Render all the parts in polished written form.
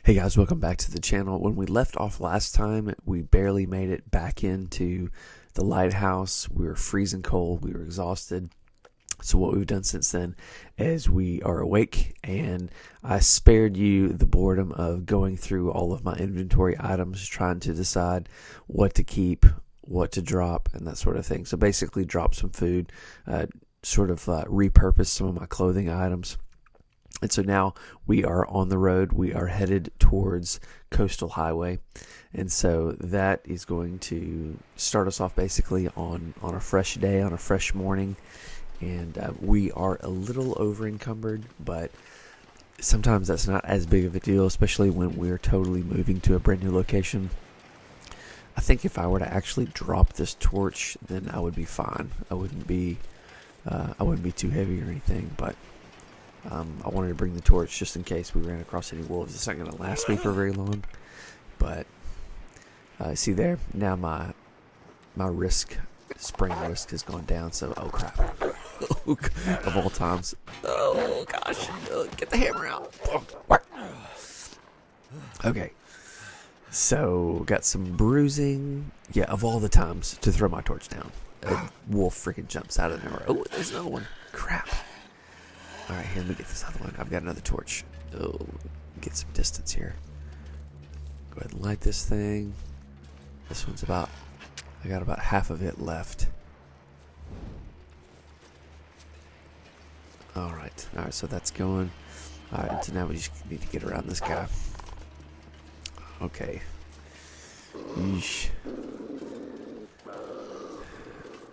Hey guys, welcome back to the channel. When we left off last time, we barely made it back into the lighthouse. We were freezing cold, we were exhausted. So what we've done since then is we are awake, and I spared you the boredom of going through all of my inventory items, trying to decide what to keep, what to drop, and that sort of thing. So basically drop some food, repurpose some of my clothing items. And so now we are on the road. We are headed towards Coastal Highway. And so that is going to start us off basically on a fresh day, on a fresh morning. And we are a little over encumbered, but sometimes that's not as big of a deal, especially when we're totally moving to a brand new location. I think if I were to actually drop this torch, then I would be fine. I wouldn't be too heavy or anything, but I wanted to bring the torch just in case we ran across any wolves. It's not going to last me for very long, but see there, now my sprain risk has gone down. So, oh crap, of all times, oh gosh, get the hammer out. Okay, so got some bruising. Yeah, of all the times to throw my torch down, a wolf freaking jumps out of nowhere. Oh, there's another one. Crap. Alright, here, let me get this other one. I've got another torch. Oh, get some distance here. Go ahead and light this thing. This one's I got about half of it left. Alright, so that's going. Alright, so now we just need to get around this guy. Okay. Yeesh.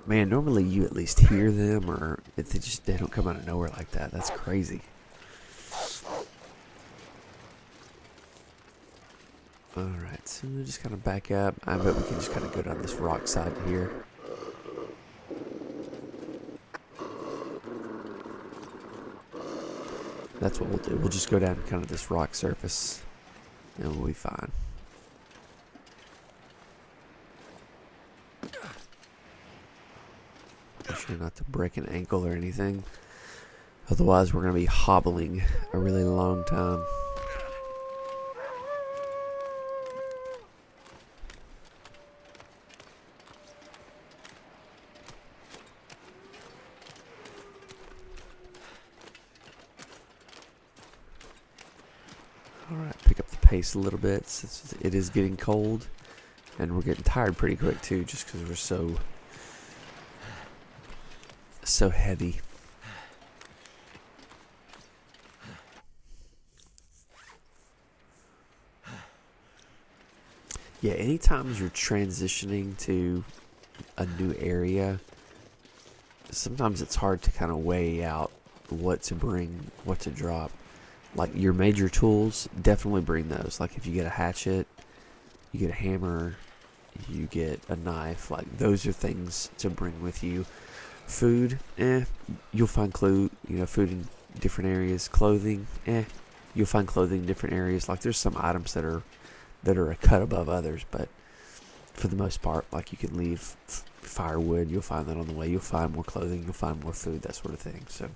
Man, normally you at least hear them, or if they don't come out of nowhere like that. That's crazy. Alright, so we'll just kind of back up. I bet we can just kind of go down this rock side here. That's what we'll do. We'll just go down kind of this rock surface, and we'll be fine. Not to break an ankle or anything, otherwise we're going to be hobbling a really long time. Alright, pick up the pace a little bit since it is getting cold, and we're getting tired pretty quick too, just because we're so heavy. Yeah, anytime you're transitioning to a new area, sometimes it's hard to kind of weigh out what to bring, what to drop. Like your major tools, definitely bring those. Like if you get a hatchet, you get a hammer, you get a knife, like those are things to bring with you. Food, you'll find food in different areas. Clothing, you'll find clothing in different areas. Like there's some items that are a cut above others, but for the most part, like you can leave firewood, you'll find that on the way. You'll find more clothing, you'll find more food, that sort of thing. So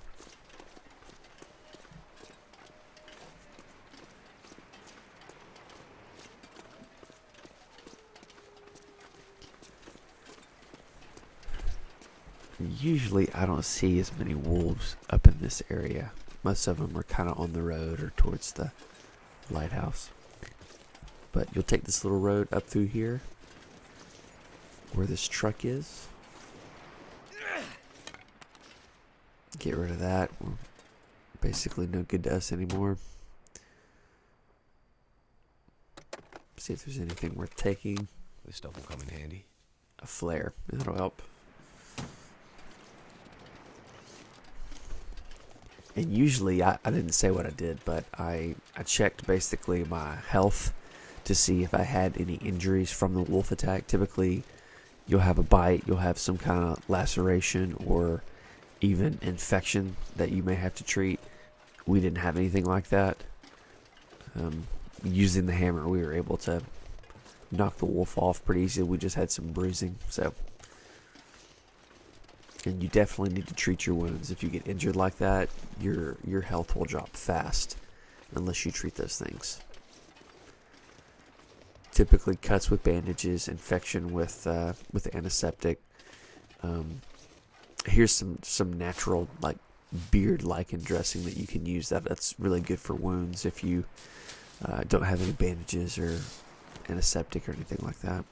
usually I don't see as many wolves up in this area. Most of them are kind of on the road or towards the lighthouse. But you'll take this little road up through here where this truck is. Get rid of that. We're basically no good to us anymore. See if there's anything worth taking. This stuff will come in handy. A flare. That'll help. And usually, I didn't say what I did, but I checked basically my health to see if I had any injuries from the wolf attack. Typically, you'll have a bite, you'll have some kind of laceration or even infection that you may have to treat. We didn't have anything like that. Using the hammer, we were able to knock the wolf off pretty easily. We just had some bruising, so... And you definitely need to treat your wounds. If you get injured like that, your health will drop fast unless you treat those things. typically cuts with bandages, infection with antiseptic. Here's some natural like beard lichen dressing that you can use. That's really good for wounds if you don't have any bandages or antiseptic or anything like that.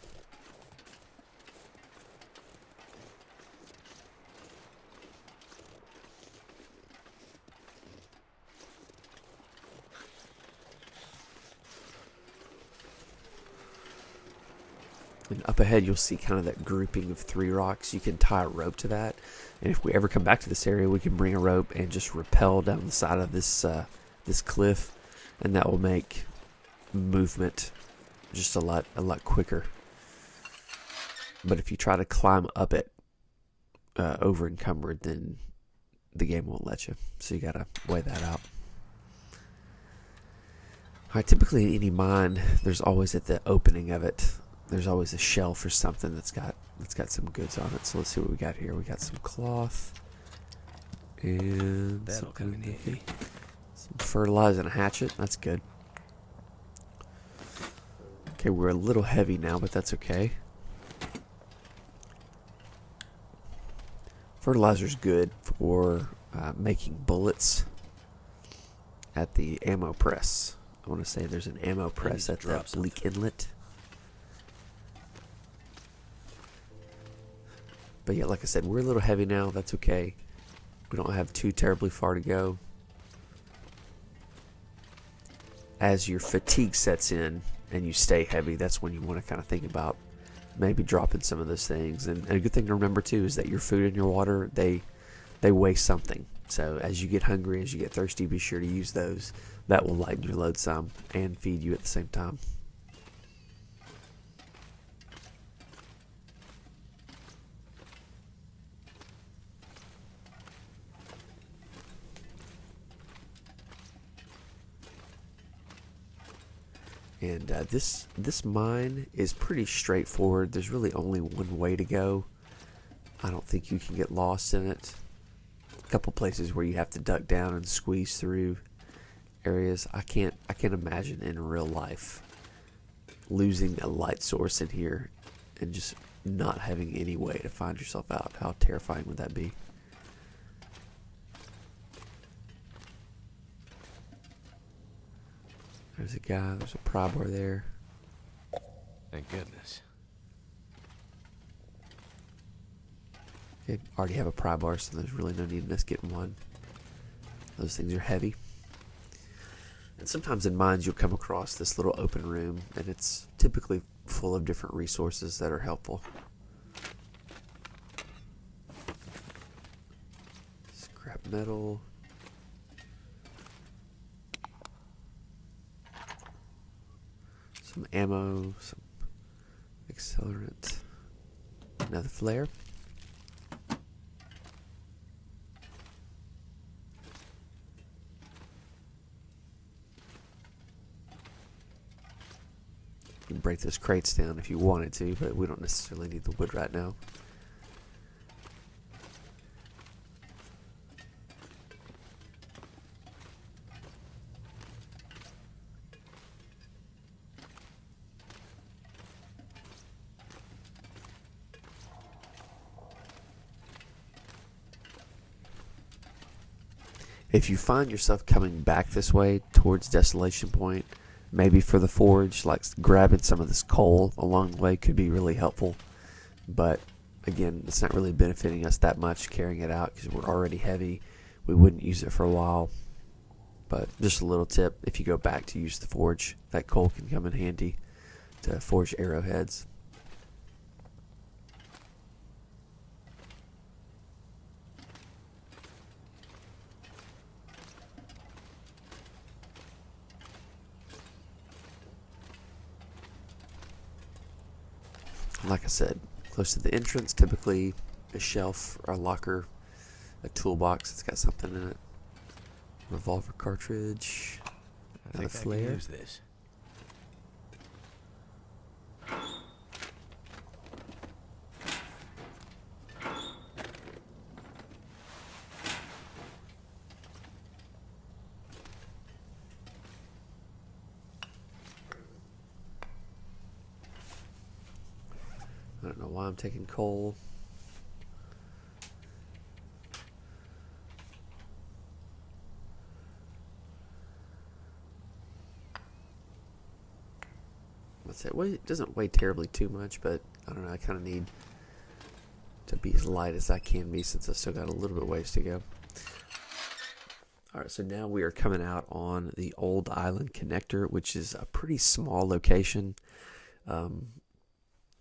And up ahead, you'll see kind of that grouping of 3 rocks. You can tie a rope to that. And if we ever come back to this area, we can bring a rope and just rappel down the side of this cliff. And that will make movement just a lot quicker. But if you try to climb up it over encumbered, then the game won't let you. So you got to weigh that out. Alright, typically in any mine, there's always at the opening of it, there's always a shelf or something that's got some goods on it. So let's see what we got here. We got some cloth and that'll come in handy. Some fertilizer and a hatchet. That's good. Okay, we're a little heavy now, but that's okay. Fertilizer's good for making bullets at the ammo press. I want to say there's an ammo press at the Bleak Inlet. But yeah, like I said, we're a little heavy now. That's okay. We don't have too terribly far to go. As your fatigue sets in and you stay heavy, that's when you want to kind of think about maybe dropping some of those things. And a good thing to remember too is that your food and your water, they weigh something. So as you get hungry, as you get thirsty, be sure to use those. That will lighten your load some and feed you at the same time. And this mine is pretty straightforward. There's really only one way to go. I don't think you can get lost in it. A couple places where you have to duck down and squeeze through areas. I can't imagine in real life losing a light source in here and just not having any way to find yourself out. How terrifying would that be? There's a guy, there's a pry bar there. Thank goodness. Okay, already have a pry bar, so there's really no need in us getting one. Those things are heavy. And sometimes in mines you'll come across this little open room, and it's typically full of different resources that are helpful. Scrap metal. Some ammo, some accelerant, another flare. You can break those crates down if you wanted to, but we don't necessarily need the wood right now. If you find yourself coming back this way towards Desolation Point, maybe for the forge, like grabbing some of this coal along the way could be really helpful. But again, it's not really benefiting us that much carrying it out because we're already heavy. We wouldn't use it for a while. But just a little tip, if you go back to use the forge, that coal can come in handy to forge arrowheads. Like I said, close to the entrance, typically a shelf or a locker, a toolbox that's got something in it. Revolver cartridge, another flare. I can use this. don't know why I'm taking coal. Let's say it doesn't weigh terribly too much, but I don't know. I kind of need to be as light as I can be since I still got a little bit ways to go. All right, so now we are coming out on the Old Island Connector, which is a pretty small location.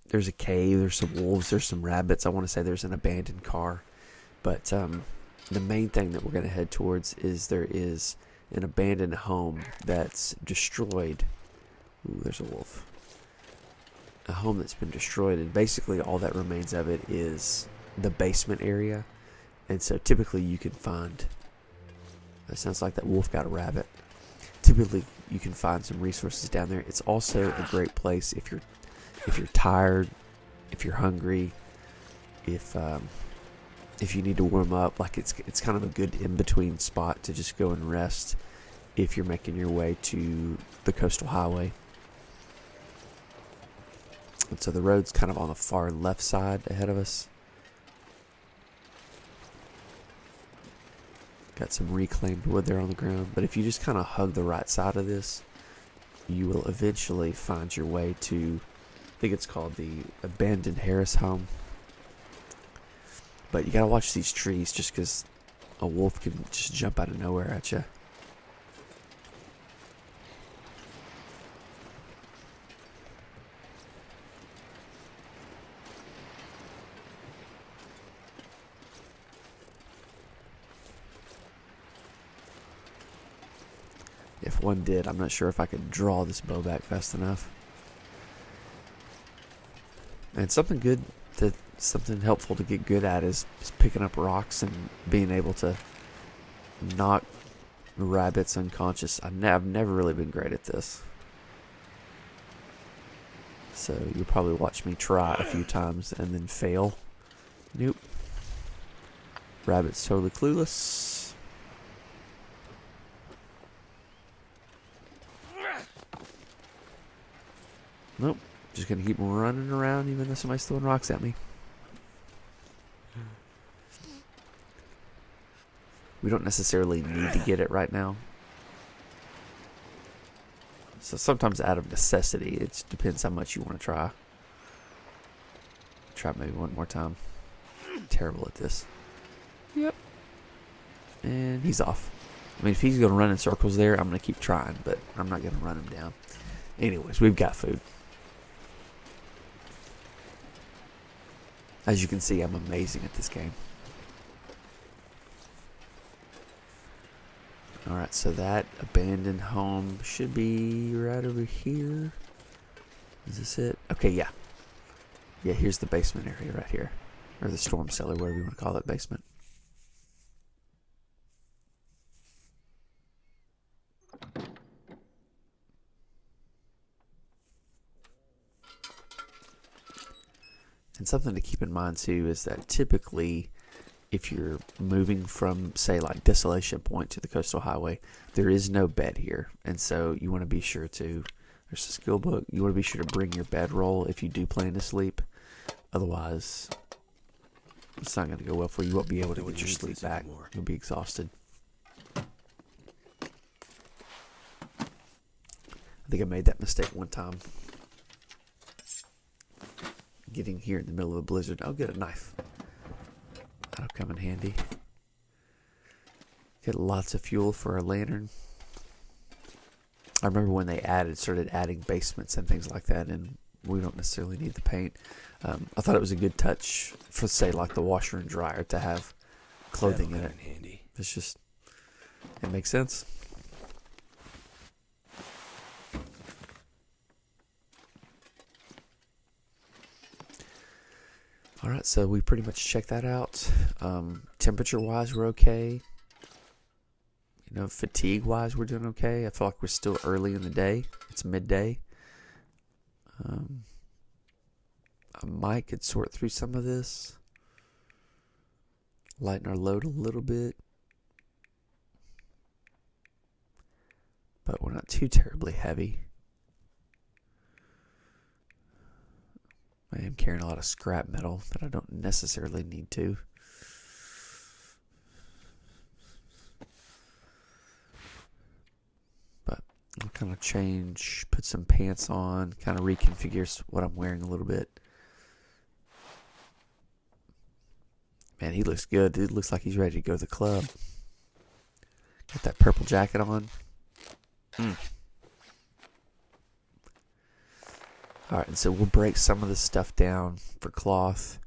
There's a cave, there's some wolves, there's some rabbits. I want to say there's an abandoned car. But the main thing that we're going to head towards is there is an abandoned home that's destroyed. Ooh, there's a wolf. A home that's been destroyed, and basically all that remains of it is the basement area. And so typically you can find... It sounds like that wolf got a rabbit. Typically you can find some resources down there. It's also a great place if you're tired, if you're hungry, if you need to warm up. Like it's kind of a good in-between spot to just go and rest if you're making your way to the coastal highway. And so the road's kind of on the far left side ahead of us. Got some reclaimed wood there on the ground. But if you just kind of hug the right side of this, you will eventually find your way to, I think it's called the Abandoned Harris Home. But you gotta watch these trees just because a wolf can just jump out of nowhere at you. If one did, I'm not sure if I could draw this bow back fast enough. And something helpful to get good at is picking up rocks and being able to knock rabbits unconscious. I've never really been great at this. So you'll probably watch me try a few times and then fail. Nope. Rabbit's totally clueless. Nope. Just gonna keep running around even though somebody's throwing rocks at me. We don't necessarily need to get it right now. So sometimes out of necessity, it just depends how much you want to try. Try maybe one more time. Terrible at this. Yep. And he's off. I mean, if he's going to run in circles there, I'm going to keep trying, but I'm not going to run him down. Anyways, we've got food. As you can see, I'm amazing at this game. Alright, so that abandoned home should be right over here. Is this it? Okay, yeah. Yeah, here's the basement area right here. Or the storm cellar, whatever you want to call that basement. And something to keep in mind too is that typically if you're moving from, say, like Desolation Point to the coastal highway, there is no bed here. And so you want to be sure to, there's a skill book, you want to be sure to bring your bedroll if you do plan to sleep. Otherwise, it's not going to go well for you. You won't be able to get your sleep back. You'll be exhausted. I think I made that mistake one time. Getting here in the middle of a blizzard. I'll get a knife. That'll come in handy. Get lots of fuel for a lantern. I remember when they started adding basements and things like that, and we don't necessarily need the paint. I thought it was a good touch for, say, like the washer and dryer to have clothing in it. Handy. It's just, it makes sense. Alright, so we pretty much checked that out. Temperature-wise, we're okay. You know, fatigue-wise, we're doing okay. I feel like we're still early in the day. It's midday. I might could sort through some of this. Lighten our load a little bit. But we're not too terribly heavy. I am carrying a lot of scrap metal that I don't necessarily need to. But I'll kind of change, put some pants on, kind of reconfigure what I'm wearing a little bit. Man, he looks good. Dude looks like he's ready to go to the club. Got that purple jacket on. Alright, and so we'll break some of this stuff down for cloth.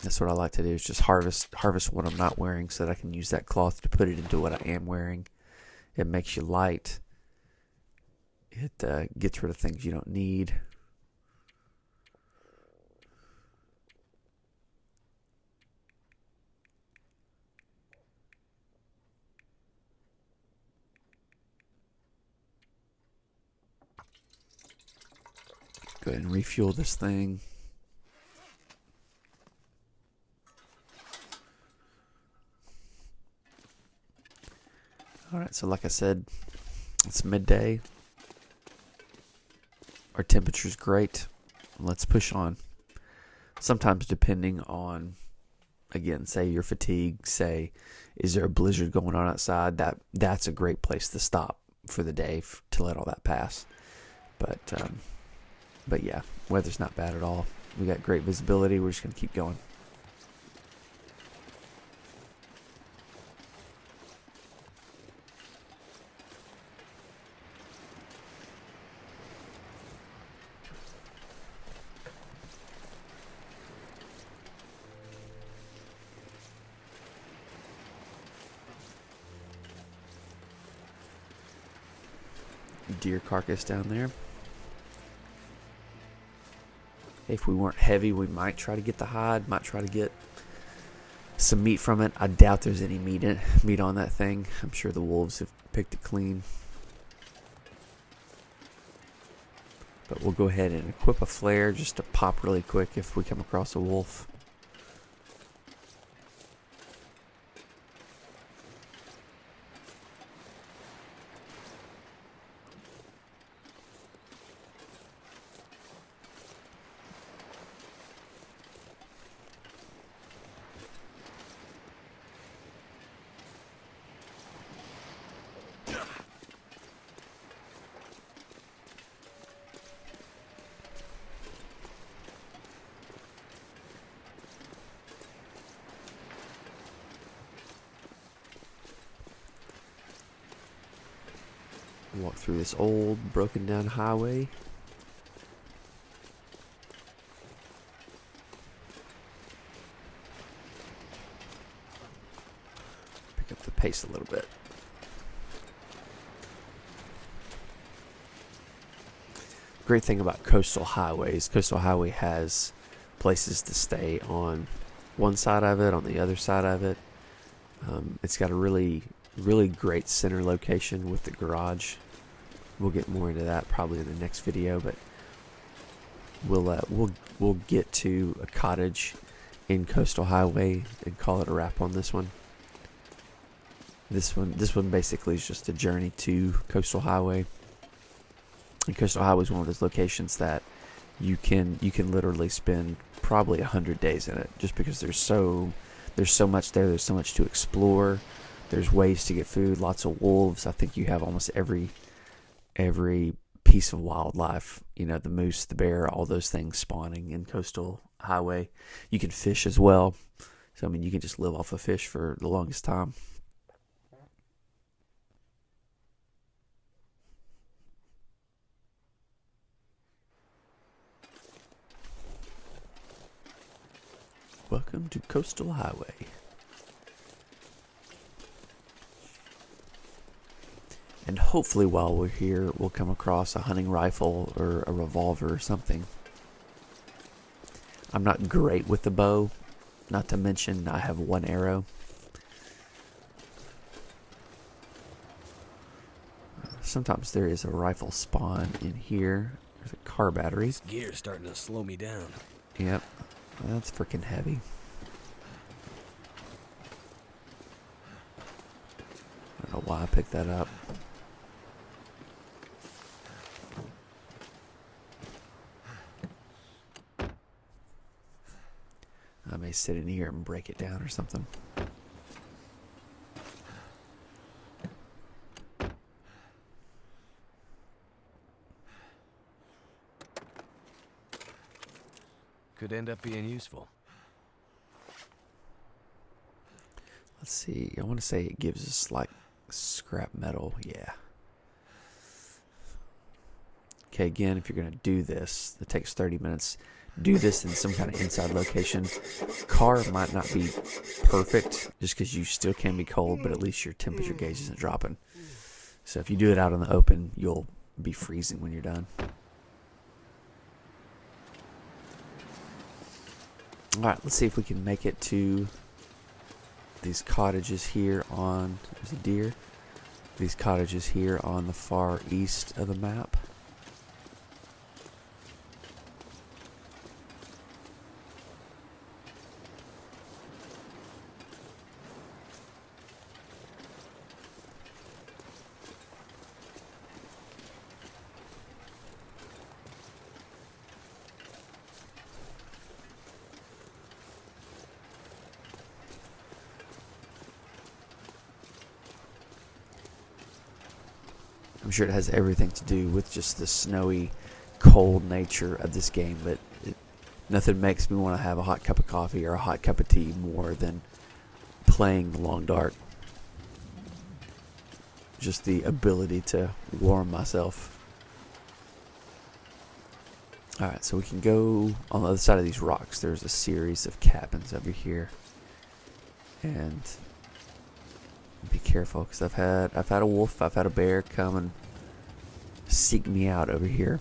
That's what I like to do, is just harvest what I'm not wearing so that I can use that cloth to put it into what I am wearing. It makes you light. It gets rid of things you don't need. Go ahead and refuel this thing. Alright, so like I said, it's midday. Our temperature's great. Let's push on. Sometimes depending on, again, say your fatigue, say, is there a blizzard going on outside? That's a great place to stop for the day to let all that pass. But yeah, weather's not bad at all. We got great visibility. We're just going to keep going. Deer carcass down there. If we weren't heavy, we might try to get the hide, might try to get some meat from it. I doubt there's any meat on that thing. I'm sure the wolves have picked it clean. But we'll go ahead and equip a flare just to pop really quick if we come across a wolf. Walk through this old, broken down highway. Pick up the pace a little bit. Great thing about coastal highways, coastal highway has places to stay on one side of it, on the other side of it. It's got a really great center location with the garage. We'll get more into that probably in the next video, but we'll get to a cottage in Coastal Highway and call it a wrap on this one. This one basically is just a journey to Coastal Highway. And Coastal Highway is one of those locations that you can literally spend probably 100 days in it, just because there's so much there. There's so much to explore. There's ways to get food. Lots of wolves. I think you have almost every piece of wildlife. You know, the moose, the bear, all those things spawning in Coastal Highway. You can fish as well. So I mean, you can just live off of fish for the longest time. Welcome to Coastal Highway. And hopefully while we're here, we'll come across a hunting rifle or a revolver or something. I'm not great with the bow. Not to mention I have one arrow. Sometimes there is a rifle spawn in here. There's a car battery. This gear's starting to slow me down. Yep. That's freaking heavy. I don't know why I picked that up. may sit in here and break it down or something. Could end up being useful. Let's see. I want to say it gives us like scrap metal. Yeah. Okay, again, if you're going to do this, it takes 30 minutes. Do this in some kind of inside location. Car might not be perfect just because you still can be cold, but at least your temperature gauge isn't dropping. So if you do it out in the open, you'll be freezing when you're done. Alright, let's see if we can make it to these cottages here on... There's a deer. These cottages here on the far east of the map. I'm sure it has everything to do with just the snowy, cold nature of this game, but nothing makes me want to have a hot cup of coffee or a hot cup of tea more than playing The Long Dark. Just the ability to warm myself. Alright, so we can go on the other side of these rocks. There's a series of cabins over here. And be careful, because I've had a wolf, I've had a bear come and seek me out over here.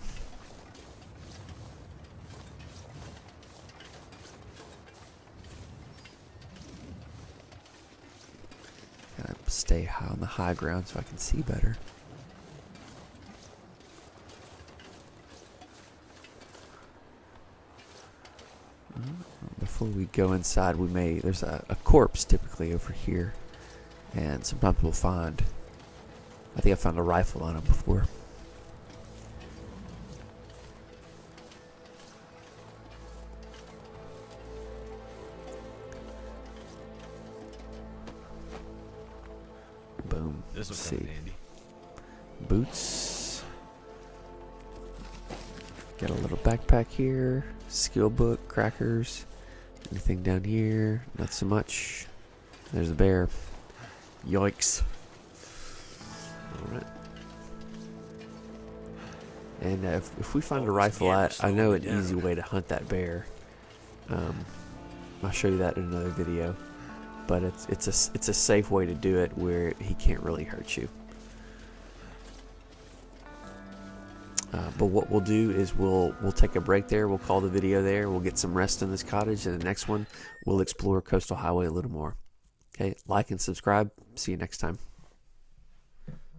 Gotta stay high on the high ground so I can see better. Before we go inside, there's a corpse typically over here. And sometimes we'll find, I think I found a rifle on him before. Boom. This will Let's come see. in handy. Boots. Got a little backpack here. Skill book, crackers. Anything down here? Not so much. There's a bear. Yikes. Alright. And if we find a rifle, I know an easy way to hunt that bear. I'll show you that in another video. But it's a safe way to do it where he can't really hurt you. But what we'll do is we'll take a break there. We'll call the video there. We'll get some rest in this cottage. And the next one, we'll explore Coastal Highway a little more. Okay, like and subscribe. See you next time.